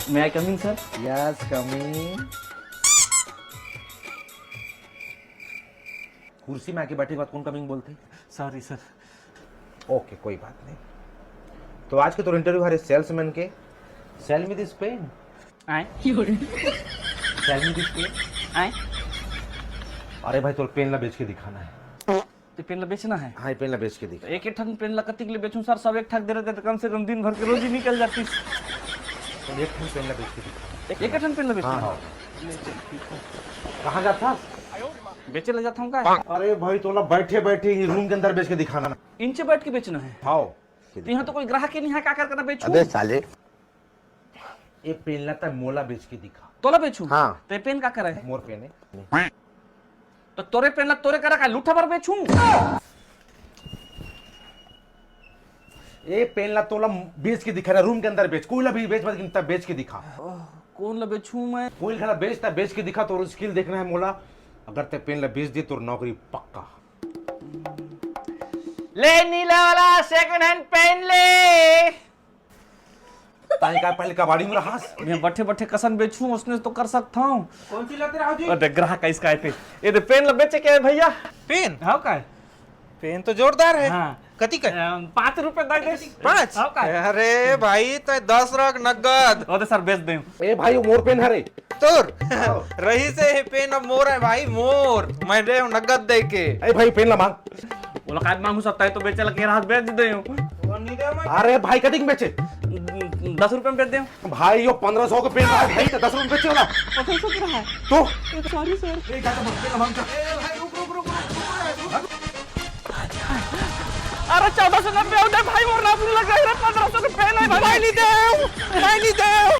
May I come in, sir? Yes coming. कुर्सी में आके बैठे के बाद कौन कमिंग बोलते? Sorry, sir. ओके कोई बात नहीं। तो आज के तो इंटरव्यू हमारे सेल्समैन के। Sell me this pen. आए सेल मी दिस पेन। आए अरे भाई तो पेन ला बेच के दिखाना है। तो पेन ला बेचना है। हाँ पेन ला बेच के दिखा। एक ठन पेन ला कति के लिए बेचूं सर? सब एक ठक दे रहे थे तो कम से कम दिन भर की रोजी निकल जाती। तो एक ठन पेन ला बेच के दिखा। एक ठन पेन ला बेचना हाँ है। हाँ। कहाँ जाता? बेचे ले जाता हूँ का? अरे भाई तो बैठे बैठे रूम के अंदर बेच के दिखाना। इंचे बैठ के बेचना है। हाँ तो यहाँ तो कोई ग्राहक ही नहीं है, क्या करना बेचूं? अबे साले ये पेन लाता मोला बेच के दिखा। तोला बेचूं? हाँ। तो ये पेन का करे है? मोर पेन है। तो तोरे पेन ला तोरे करा का लूठा पर बेचूं? ये पेन ला तोला बेच के दिखा ना, रूम के अंदर बेच। कोई ला भी बेच मत, किंता बेच के दिखा। कौन ला बेचूं मैं? कोई खला बेचता बेच के दिखा। तो स्किल देखना है मोला। अगर ते पेन ला बेच दे तो नौकरी पक्का। ले नीला वाला सेकंड हैंड पेन ले। ताई का पहले कबाड़ी में रहा। मैं बैठे बैठे कसन बेचूं उसने तो कर सकता हूँ। कौन सी लाते राव जी? अरे ग्राहक का इसका है पेन। ये तो पेन ला बेचे क्या है भैया? पेन हाँ का है? पेन तो जोरदार है। हाँ। कति का? 5 रुपए दे दे। 5? हाँ का? अरे भाई तो 10 रख नगद ओ सर बेच दे। ए भाई वो मोर पेन है रे। तोर रही से ये पेन अब मोर है भाई, मोर मैं दे नगद दे के। ए भाई पेन ला मांग। बोला काट मांगू सकता है तो बेचे लगे हाथ बेच दे। अरे भाई कटिंग बेचे 10 रुपए में बेच दे। भाई यो 1500 का पेन है भाई, तो 10 रुपए बेचे वाला 1500 की रहा है। तो सॉरी सर। ए जाता पेन ला मांग। अरे 1490 दे भाई, और ना लग रहा है 1500 का पेन है भाई। नहीं दे